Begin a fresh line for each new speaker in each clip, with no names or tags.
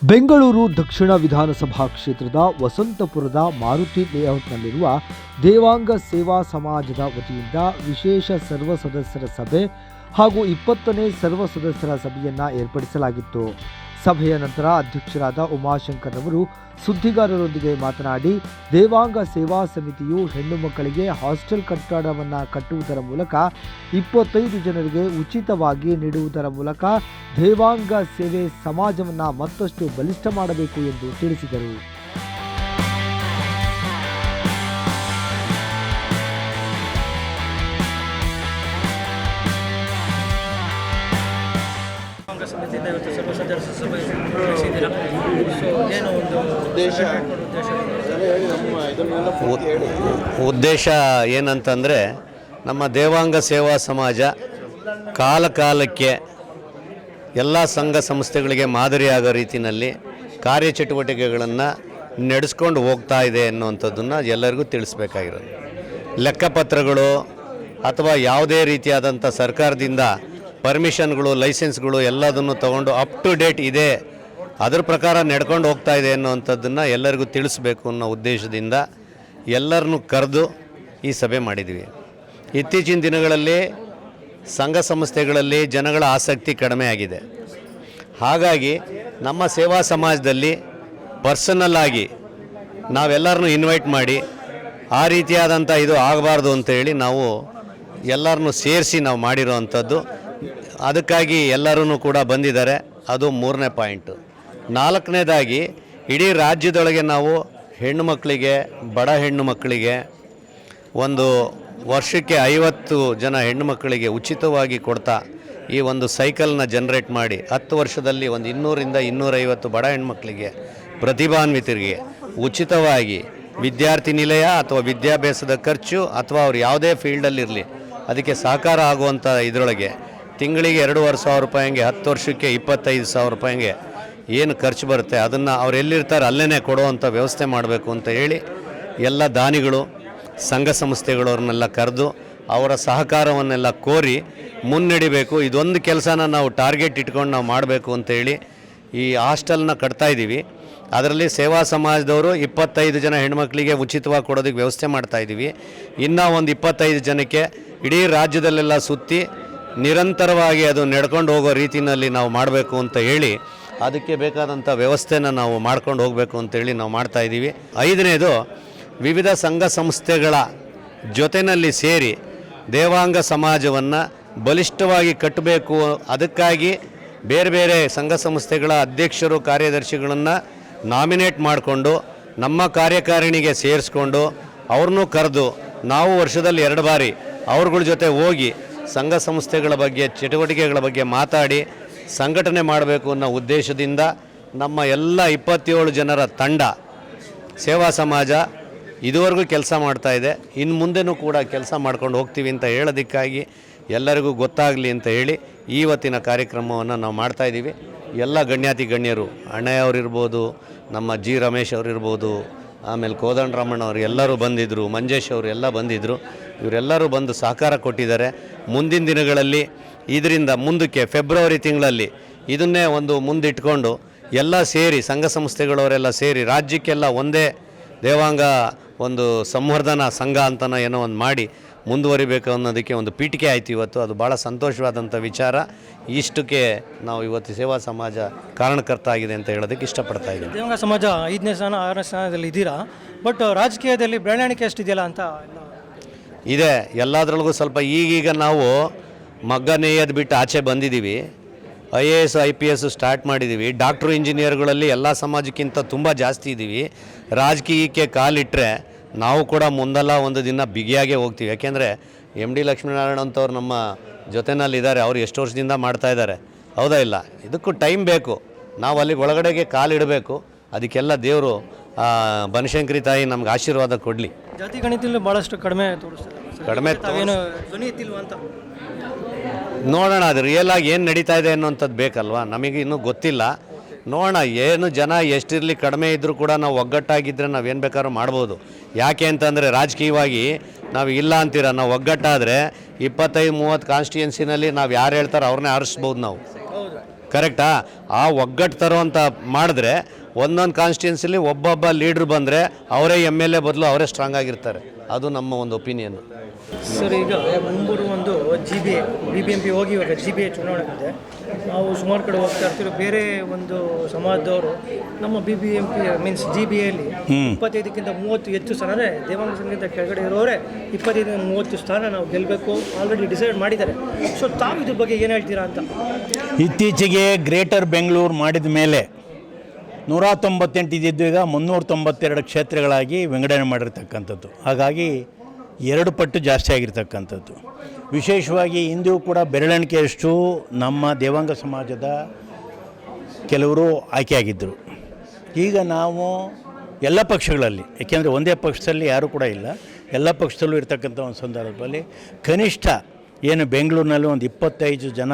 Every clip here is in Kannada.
ಬೆಂಗಳೂರು ದಕ್ಷಿಣ ವಿಧಾನಸಭಾ ಕ್ಷೇತ್ರದ ವಸಂತಪುರದ ಮಾರುತಿ ಲೇಔಟ್ನಲ್ಲಿರುವ ದೇವಾಂಗ ಸೇವಾ ಸಮಾಜದ ವತಿಯಿಂದ ವಿಶೇಷ ಸರ್ವ ಸದಸ್ಯರ ಸಭೆ ಹಾಗೂ 20ನೇ ಸರ್ವ ಸದಸ್ಯರ ಸಭೆಯನ್ನು ಏರ್ಪಡಿಸಲಾಗಿತ್ತು. ಸಭೆಯ ನಂತರ ಅಧ್ಯಕ್ಷರಾದ ಉಮಾಶಂಕರ್ ಅವರು ಸುದ್ದಿಗಾರರೊಂದಿಗೆ ಮಾತನಾಡಿ, ದೇವಾಂಗ ಸೇವಾ ಸಮಿತಿಯು ಹೆಣ್ಣು ಮಕ್ಕಳಿಗೆ ಹಾಸ್ಟೆಲ್ ಕಟ್ಟಡವನ್ನು ಕಟ್ಟುವುದರ ಮೂಲಕ 25 ಜನರಿಗೆ ಉಚಿತವಾಗಿ ನೀಡುವುದರ ಮೂಲಕ ದೇವಾಂಗ ಸೇವೆ ಸಮಾಜವನ್ನು ಮತ್ತಷ್ಟು ಬಲಿಷ್ಠ ಮಾಡಬೇಕು ಎಂದು ತಿಳಿಸಿದರು.
ಸಮಿತಿಯಿಂದ ಇವತ್ತು ಸರ್ವ ಸದಸ್ಯ ಸಭೆ ನಡೆಸಿದ್ದೀರಾ. ಸೊ ಏನು ಒಂದು
ಉದ್ದೇಶ ಏನಂತಂದರೆ, ನಮ್ಮ ದೇವಾಂಗ ಸೇವಾ ಸಮಾಜ ಕಾಲಕ್ಕೆ ಎಲ್ಲ ಸಂಘ ಸಂಸ್ಥೆಗಳಿಗೆ ಮಾದರಿಯಾಗೋ ರೀತಿಯಲ್ಲಿ ಕಾರ್ಯಚಟುವಟಿಕೆಗಳನ್ನು ನಡೆಸ್ಕೊಂಡು ಹೋಗ್ತಾ ಇದೆ ಅನ್ನುವಂಥದ್ದನ್ನು ಎಲ್ಲರಿಗೂ ತಿಳಿಸ್ಬೇಕಾಗಿರೋದು. ಲೆಕ್ಕಪತ್ರಗಳು ಅಥವಾ ಯಾವುದೇ ರೀತಿಯಾದಂಥ ಸರ್ಕಾರದಿಂದ ಪರ್ಮಿಷನ್ಗಳು, ಲೈಸೆನ್ಸ್ಗಳು ಎಲ್ಲದನ್ನು ತೊಗೊಂಡು ಅಪ್ ಟು ಡೇಟ್ ಇದೆ, ಅದರ ಪ್ರಕಾರ ನಡ್ಕೊಂಡು ಹೋಗ್ತಾ ಇದೆ ಅನ್ನುವಂಥದ್ದನ್ನು ಎಲ್ಲರಿಗೂ ತಿಳಿಸ್ಬೇಕು ಅನ್ನೋ ಉದ್ದೇಶದಿಂದ ಎಲ್ಲರನ್ನೂ ಕರೆದು ಈ ಸಭೆ ಮಾಡಿದ್ವಿ. ಇತ್ತೀಚಿನ ದಿನಗಳಲ್ಲಿ ಸಂಘ ಸಂಸ್ಥೆಗಳಲ್ಲಿ ಜನಗಳ ಆಸಕ್ತಿ ಕಡಿಮೆ ಆಗಿದೆ. ಹಾಗಾಗಿ ನಮ್ಮ ಸೇವಾ ಸಮಾಜದಲ್ಲಿ ಪರ್ಸನಲ್ ಆಗಿ ನಾವೆಲ್ಲರನ್ನೂ ಇನ್ವೈಟ್ ಮಾಡಿ ಆ ರೀತಿಯಾದಂಥ ಇದು ಆಗಬಾರ್ದು ಅಂತೇಳಿ ನಾವು ಎಲ್ಲರನ್ನೂ ಸೇರಿಸಿ ನಾವು ಮಾಡಿರೋ ಅಂಥದ್ದು. ಅದಕ್ಕಾಗಿ ಎಲ್ಲರೂ ಕೂಡ ಬಂದಿದ್ದಾರೆ. ಅದು 3ನೇ ಪಾಯಿಂಟು. 4ನೇದಾಗಿ, ಇಡೀ ರಾಜ್ಯದೊಳಗೆ ನಾವು ಹೆಣ್ಣು ಮಕ್ಕಳಿಗೆ, ಬಡ ಹೆಣ್ಣು ಮಕ್ಕಳಿಗೆ ಒಂದು ವರ್ಷಕ್ಕೆ 50 ಜನ ಹೆಣ್ಣು ಮಕ್ಕಳಿಗೆ ಉಚಿತವಾಗಿ ಕೊಡ್ತಾ ಈ ಒಂದು ಸೈಕಲ್ನ ಜನ್ರೇಟ್ ಮಾಡಿ 10 ವರ್ಷದಲ್ಲಿ ಒಂದು 200ರಿಂದ 250 ಬಡ ಹೆಣ್ಮಕ್ಳಿಗೆ, ಪ್ರತಿಭಾನ್ವಿತರಿಗೆ ಉಚಿತವಾಗಿ ವಿದ್ಯಾರ್ಥಿ ನಿಲಯ ಅಥವಾ ವಿದ್ಯಾಭ್ಯಾಸದ ಖರ್ಚು ಅಥವಾ ಅವ್ರು ಯಾವುದೇ ಫೀಲ್ಡಲ್ಲಿರಲಿ ಅದಕ್ಕೆ ಸಹಕಾರ ಆಗುವಂಥ ಇದರೊಳಗೆ ತಿಂಗಳಿಗೆ 2,500 ರೂಪಾಯಿಗೆ 10 ವರ್ಷಕ್ಕೆ 25,000 ರೂಪಾಯಿಗೆ ಏನು ಖರ್ಚು ಬರುತ್ತೆ ಅದನ್ನು ಅವ್ರು ಎಲ್ಲಿರ್ತಾರೆ ಅಲ್ಲೇ ಕೊಡುವಂಥ ವ್ಯವಸ್ಥೆ ಮಾಡಬೇಕು ಅಂತ ಹೇಳಿ ಎಲ್ಲ ದಾನಿಗಳು, ಸಂಘ ಸಂಸ್ಥೆಗಳವ್ರನ್ನೆಲ್ಲ ಕರೆದು ಅವರ ಸಹಕಾರವನ್ನೆಲ್ಲ ಕೋರಿ ಮುನ್ನಡಿಬೇಕು. ಇದೊಂದು ಕೆಲಸನ ನಾವು ಟಾರ್ಗೆಟ್ ಇಟ್ಕೊಂಡು ನಾವು ಮಾಡಬೇಕು ಅಂತೇಳಿ ಈ ಹಾಸ್ಟೆಲ್ನ ಕಟ್ತಾಯಿದ್ದೀವಿ. ಅದರಲ್ಲಿ ಸೇವಾ ಸಮಾಜದವರು 25 ಜನ ಹೆಣ್ಮಕ್ಳಿಗೆ ಉಚಿತವಾಗಿ ಕೊಡೋದಕ್ಕೆ ವ್ಯವಸ್ಥೆ ಮಾಡ್ತಾಯಿದ್ದೀವಿ. ಇನ್ನೂ ಒಂದು 25 ಜನಕ್ಕೆ ಇಡೀ ರಾಜ್ಯದಲ್ಲೆಲ್ಲ ಸುತ್ತಿ ನಿರಂತರವಾಗಿ ಅದು ನಡ್ಕೊಂಡು ಹೋಗೋ ರೀತಿಯಲ್ಲಿ ನಾವು ಮಾಡಬೇಕು ಅಂತ ಹೇಳಿ ಅದಕ್ಕೆ ಬೇಕಾದಂಥ ವ್ಯವಸ್ಥೆನ ನಾವು ಮಾಡ್ಕೊಂಡು ಹೋಗಬೇಕು ಅಂತೇಳಿ ನಾವು ಮಾಡ್ತಾಯಿದ್ದೀವಿ. 5ನೇದು, ವಿವಿಧ ಸಂಘ ಸಂಸ್ಥೆಗಳ ಜೊತೆಯಲ್ಲಿ ಸೇರಿ ದೇವಾಂಗ ಸಮಾಜವನ್ನು ಬಲಿಷ್ಠವಾಗಿ ಕಟ್ಟಬೇಕು. ಅದಕ್ಕಾಗಿ ಬೇರೆ ಬೇರೆ ಸಂಘ ಸಂಸ್ಥೆಗಳ ಅಧ್ಯಕ್ಷರು, ಕಾರ್ಯದರ್ಶಿಗಳನ್ನು ನಾಮಿನೇಟ್ ಮಾಡಿಕೊಂಡು ನಮ್ಮ ಕಾರ್ಯಕಾರಿಣಿಗೆ ಸೇರಿಸ್ಕೊಂಡು ಅವ್ರನ್ನೂ ಕರೆದು ನಾವು ವರ್ಷದಲ್ಲಿ 2 ಬಾರಿ ಅವ್ರಗಳ ಜೊತೆ ಹೋಗಿ ಸಂಘ ಸಂಸ್ಥೆಗಳ ಬಗ್ಗೆ, ಚಟುವಟಿಕೆಗಳ ಬಗ್ಗೆ ಮಾತಾಡಿ ಸಂಘಟನೆ ಮಾಡಬೇಕು ಅನ್ನೋ ಉದ್ದೇಶದಿಂದ ನಮ್ಮ ಎಲ್ಲ 27 ಜನರ ತಂಡ ಸೇವಾ ಸಮಾಜ ಇದುವರೆಗೂ ಕೆಲಸ ಮಾಡ್ತಾಯಿದೆ. ಇನ್ನು ಮುಂದೆನೂ ಕೂಡ ಕೆಲಸ ಮಾಡ್ಕೊಂಡು ಹೋಗ್ತೀವಿ ಅಂತ ಹೇಳೋದಕ್ಕಾಗಿ ಎಲ್ಲರಿಗೂ ಗೊತ್ತಾಗಲಿ ಅಂತ ಹೇಳಿ ಇವತ್ತಿನ ಕಾರ್ಯಕ್ರಮವನ್ನು ನಾವು ಮಾಡ್ತಾಯಿದ್ದೀವಿ. ಎಲ್ಲ ಗಣ್ಯರು, ಅಣ್ಣಯ್ಯವರಿರ್ಬೋದು, ನಮ್ಮ ಜಿ ರಮೇಶ್ ಅವರಿರ್ಬೋದು, ಆಮೇಲೆ ಕೋದಂಡರಾಮಣ್ಣವ್ರು ಎಲ್ಲರೂ ಬಂದಿದ್ದರು, ಮಂಜೇಶ್ ಅವರು ಎಲ್ಲ ಬಂದಿದ್ದರು. ಇವರೆಲ್ಲರೂ ಬಂದು ಸಹಕಾರ ಕೊಟ್ಟಿದ್ದಾರೆ. ಮುಂದಿನ ದಿನಗಳಲ್ಲಿ ಇದರಿಂದ ಮುಂದಕ್ಕೆ ಫೆಬ್ರವರಿ ತಿಂಗಳಲ್ಲಿ ಇದನ್ನೇ ಒಂದು ಮುಂದಿಟ್ಕೊಂಡು ಎಲ್ಲ ಸೇರಿ ಸಂಘ ಸಂಸ್ಥೆಗಳವರೆಲ್ಲ ಸೇರಿ ರಾಜ್ಯಕ್ಕೆಲ್ಲ ಒಂದೇ ದೇವಾಂಗ ಒಂದು ಸಂವರ್ಧನಾ ಸಂಘ ಅಂತನೋ ಏನೋ ಒಂದು ಮಾಡಿ ಮುಂದುವರಿಬೇಕು ಅನ್ನೋದಕ್ಕೆ ಒಂದು ಪೀಠಿಕೆ ಆಯಿತು ಇವತ್ತು. ಅದು ಭಾಳ ಸಂತೋಷವಾದಂಥ ವಿಚಾರ. ಇಷ್ಟಕ್ಕೆ ನಾವು ಇವತ್ತು ಸೇವಾ ಸಮಾಜ ಕಾರಣಕರ್ತ ಆಗಿದೆ ಅಂತ ಹೇಳೋದಕ್ಕೆ ಇಷ್ಟಪಡ್ತಾ ಇದ್ದೀನಿ.
ದೇವಾಂಗ ಸಮಾಜ 5ನೇ ಸ್ಥಾನ 6ನೇ ಸ್ಥಾನದಲ್ಲಿ ಇದ್ದೀರಾ. ಬಟ್ ರಾಜಕೀಯದಲ್ಲಿ ಬೆಳವಣಿಗೆ ಎಷ್ಟಿದೆಯಲ್ಲ ಅಂತ
ಇದೆ. ಎಲ್ಲದರೊಳಗೂ ಸ್ವಲ್ಪ ಈಗೀಗ ನಾವು ಮಗ್ಗ ನೇಯೋದು ಬಿಟ್ಟು ಆಚೆ ಬಂದಿದ್ದೀವಿ. IAS IPS ಸ್ಟಾರ್ಟ್ ಮಾಡಿದ್ದೀವಿ. ಡಾಕ್ಟ್ರು, ಇಂಜಿನಿಯರ್ಗಳಲ್ಲಿ ಎಲ್ಲ ಸಮಾಜಕ್ಕಿಂತ ತುಂಬ ಜಾಸ್ತಿ ಇದ್ದೀವಿ. ರಾಜಕೀಯಕ್ಕೆ ಕಾಲಿಟ್ಟರೆ ನಾವು ಕೂಡ ಮುಂದೆಲ್ಲ ಒಂದು ದಿನ ಬಿಗಿಯಾಗೇ ಹೋಗ್ತೀವಿ. ಯಾಕೆಂದರೆ MD ಲಕ್ಷ್ಮೀನಾರಾಯಣ ಅಂತವ್ರು ನಮ್ಮ ಜೊತೆನಲ್ಲಿದ್ದಾರೆ. ಅವರು ಎಷ್ಟು ವರ್ಷದಿಂದ ಮಾಡ್ತಾಯಿದ್ದಾರೆ, ಹೌದಾ ಇಲ್ಲ? ಇದಕ್ಕೂ ಟೈಮ್ ಬೇಕು. ನಾವು ಅಲ್ಲಿಗೆ ಒಳಗಡೆಗೆ ಕಾಲಿಡಬೇಕು. ಅದಕ್ಕೆಲ್ಲ ದೇವರು ಬನಶಂಕರಿ ತಾಯಿ ನಮ್ಗೆ ಆಶೀರ್ವಾದ ಕೊಡಲಿ.
ಜಾತಿ ಗಣಿತದಲ್ಲಿ ಭಾಳಷ್ಟು ಕಡಿಮೆ ತೋರಿಸ್ತಾರೆ.
ಕಡಿಮೆ
ಏನು ಧ್ವನಿ ಎತ್ತಿಲ್ವ ಅಂತ
ನೋಡೋಣ. ಅದು ರಿಯಲ್ ಆಗಿ ಏನು ನಡೀತಾ ಇದೆ ಅನ್ನೋಂಥದ್ದು ಬೇಕಲ್ವ, ನಮಗೆ ಇನ್ನೂ ಗೊತ್ತಿಲ್ಲ. ನೋಡೋಣ. ಏನು ಜನ ಎಷ್ಟಿರಲಿ ಕಡಿಮೆ ಇದ್ದರೂ ಕೂಡ ನಾವು ಒಗ್ಗಟ್ಟಾಗಿದ್ದರೆ ನಾವೇನು ಬೇಕಾದ್ರೂ ಮಾಡ್ಬೋದು. ಯಾಕೆ ಅಂತಂದರೆ ರಾಜಕೀಯವಾಗಿ ನಾವು ಇಲ್ಲ ಅಂತೀರ, ನಾವು ಒಗ್ಗಟ್ಟಾದರೆ 25-30 ಕಾನ್ಸ್ಟಿಟ್ಯೂನ್ಸಿನಲ್ಲಿ ನಾವು ಯಾರು ಹೇಳ್ತಾರೋ ಅವ್ರನ್ನೇ ಆರಿಸ್ಬೋದು ನಾವು. ಕರೆಕ್ಟಾ? ಆ ಒಗ್ಗಟ್ಟು ತರುವಂಥ ಮಾಡಿದ್ರೆ ಒಂದೊಂದು ಕಾನ್ಸ್ಟಿಟ್ಯೂನ್ಸಿಲಿ ಒಬ್ಬೊಬ್ಬ ಲೀಡ್ರ್ ಬಂದರೆ ಅವರೇ MLA ಬದಲು ಅವರೇ ಸ್ಟ್ರಾಂಗ್ ಆಗಿರ್ತಾರೆ. ಅದು ನಮ್ಮ ಒಂದು ಒಪಿನಿಯನ್.
ಸರ್, ಈಗ ಮುಂಬರುವ ಒಂದು GBA BBMP ಹೋಗಿ ಇವಾಗ GBA ಚುನಾವಣೆ ಇದೆ. ನಾವು ಸುಮಾರು ಕಡೆ ಹೋಗ್ತಾ ಇರ್ತೀವಿ. ಬೇರೆ ಒಂದು ಸಮಾಜದವರು ನಮ್ಮ BBMP ಮೀನ್ಸ್ GBAಯಲ್ಲಿ 25ಕ್ಕಿಂತ 30 ಹೆಚ್ಚು ಸ್ಥಾನ, ಅಂದರೆ ದೇವಾಂಗ ಸಂಘದಿಂದ ಕೆಳಗಡೆ ಇರೋರೆ 25-30 ಸ್ಥಾನ ನಾವು ಗೆಲ್ಲಬೇಕು ಆಲ್ರೆಡಿ ಡಿಸೈಡ್ ಮಾಡಿದ್ದಾರೆ. ಸೊ ತಾವು ಇದ್ರ ಬಗ್ಗೆ ಏನು ಹೇಳ್ತೀರಾ ಅಂತ?
ಇತ್ತೀಚೆಗೆ ಗ್ರೇಟರ್ ಬೆಂಗಳೂರು ಮಾಡಿದ ಮೇಲೆ 198 ಇದ್ದಿದ್ದು ಈಗ 392 ಕ್ಷೇತ್ರಗಳಾಗಿ ವಿಂಗಡಣೆ ಮಾಡಿರ್ತಕ್ಕಂಥದ್ದು. ಹಾಗಾಗಿ 2 ಪಟ್ಟು ಜಾಸ್ತಿ ಆಗಿರ್ತಕ್ಕಂಥದ್ದು. ವಿಶೇಷವಾಗಿ ಇಂದು ಕೂಡ ಬೆರಳೆಣಿಕೆಯಷ್ಟು ನಮ್ಮ ದೇವಾಂಗ ಸಮಾಜದ ಕೆಲವರು ಆಯ್ಕೆಯಾಗಿದ್ದರು. ಈಗ ನಾವು ಎಲ್ಲ ಪಕ್ಷಗಳಲ್ಲಿ, ಏಕೆಂದರೆ ಒಂದೇ ಪಕ್ಷದಲ್ಲಿ ಯಾರೂ ಕೂಡ ಇಲ್ಲ, ಎಲ್ಲ ಪಕ್ಷದಲ್ಲೂ ಇರ್ತಕ್ಕಂಥ ಒಂದು ಸಂದರ್ಭದಲ್ಲಿ ಕನಿಷ್ಠ ಏನು ಬೆಂಗಳೂರಿನಲ್ಲಿ ಒಂದು 25 ಜನ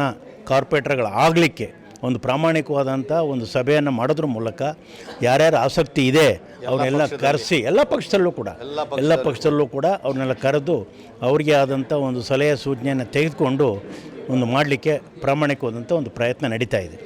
ಕಾರ್ಪೊರೇಟರ್ಗಳಾಗಲಿಕ್ಕೆ ಒಂದು ಪ್ರಾಮಾಣಿಕವಾದಂಥ ಒಂದು ಸಭೆಯನ್ನು ಮಾಡೋದ್ರ ಮೂಲಕ ಯಾರ್ಯಾರು ಆಸಕ್ತಿ ಇದೆ ಅವನ್ನೆಲ್ಲ ಕರೆಸಿ, ಎಲ್ಲ ಪಕ್ಷದಲ್ಲೂ ಕೂಡ ಅವ್ರನ್ನೆಲ್ಲ ಕರೆದು ಅವ್ರಿಗೆ ಆದಂಥ ಒಂದು ಸಲಹೆ ಸೂಚನೆಯನ್ನು ತೆಗೆದುಕೊಂಡು ಒಂದು ಮಾಡಲಿಕ್ಕೆ ಪ್ರಾಮಾಣಿಕವಾದಂಥ ಒಂದು ಪ್ರಯತ್ನ ನಡೀತಾ ಇದೆ.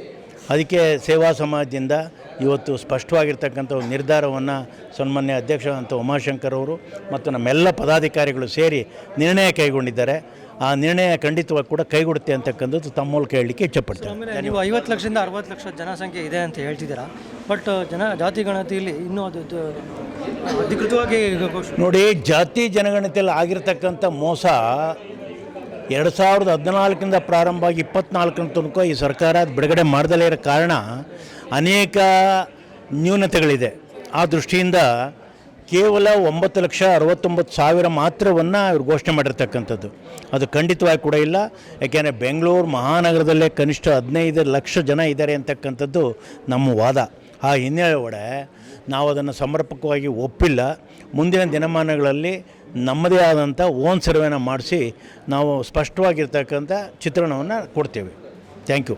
ಅದಕ್ಕೆ ಸೇವಾ ಸಮಾಜದಿಂದ ಇವತ್ತು ಸ್ಪಷ್ಟವಾಗಿರ್ತಕ್ಕಂಥ ಒಂದು ನಿರ್ಧಾರವನ್ನು ಸನ್ಮಾನ್ಯ ಅಧ್ಯಕ್ಷ ಅಂತ ಉಮಾಶಂಕರ್ ಅವರು ಮತ್ತು ನಮ್ಮೆಲ್ಲ ಪದಾಧಿಕಾರಿಗಳು ಸೇರಿ ನಿರ್ಣಯ ಕೈಗೊಂಡಿದ್ದಾರೆ. ಆ ನಿರ್ಣಯ ಖಂಡಿತವಾಗಿ ಕೂಡ ಕೈಗೊಡುತ್ತೆ ಅಂತಕ್ಕಂಥದ್ದು ತಮ್ಮ ಮೂಲಕ ಹೇಳಲಿಕ್ಕೆ ಇಷ್ಟಪಡ್ತೇನೆ.
ನೀವು 50 ಲಕ್ಷದಿಂದ 60 ಲಕ್ಷ ಜನಸಂಖ್ಯೆ ಇದೆ ಅಂತ ಹೇಳ್ತಿದ್ದೀರಾ, ಬಟ್ ಜಾತಿ ಗಣತಿಯಲ್ಲಿ ಇನ್ನೂ ಅದು ಅಧಿಕೃತವಾಗಿ
ನೋಡಿ, ಜಾತಿ ಜನಗಣತಿಯಲ್ಲಿ ಆಗಿರ್ತಕ್ಕಂಥ ಮೋಸ 2014 ಪ್ರಾರಂಭ ಆಗಿ 24 ತನಕ ಈ ಸರ್ಕಾರ ಬಿಡುಗಡೆ ಮಾಡದಲ್ಲೇ ಇರೋ ಕಾರಣ ಅನೇಕ ನ್ಯೂನತೆಗಳಿದೆ. ಆ ದೃಷ್ಟಿಯಿಂದ ಕೇವಲ 9,69,000 ಮಾತ್ರವನ್ನು ಇವರು ಘೋಷಣೆ ಮಾಡಿರ್ತಕ್ಕಂಥದ್ದು. ಅದು ಖಂಡಿತವಾಗಿ ಕೂಡ ಇಲ್ಲ. ಯಾಕೆಂದರೆ ಬೆಂಗಳೂರು ಮಹಾನಗರದಲ್ಲೇ ಕನಿಷ್ಠ 15 ಲಕ್ಷ ಜನ ಇದ್ದಾರೆ ಅಂತಕ್ಕಂಥದ್ದು ನಮ್ಮ ವಾದ. ಆ ಹಿನ್ನೆಲೆ ಒಡೆ ನಾವು ಅದನ್ನು ಸಮರ್ಪಕವಾಗಿ ಒಪ್ಪಿಲ್ಲ. ಮುಂದಿನ ದಿನಮಾನಗಳಲ್ಲಿ ನಮ್ಮದೇ ಆದಂಥ ಓನ್ ಸರ್ವೆನ ಮಾಡಿಸಿ ನಾವು ಸ್ಪಷ್ಟವಾಗಿರ್ತಕ್ಕಂಥ ಚಿತ್ರಣವನ್ನು ಕೊಡ್ತೇವೆ. Thank you.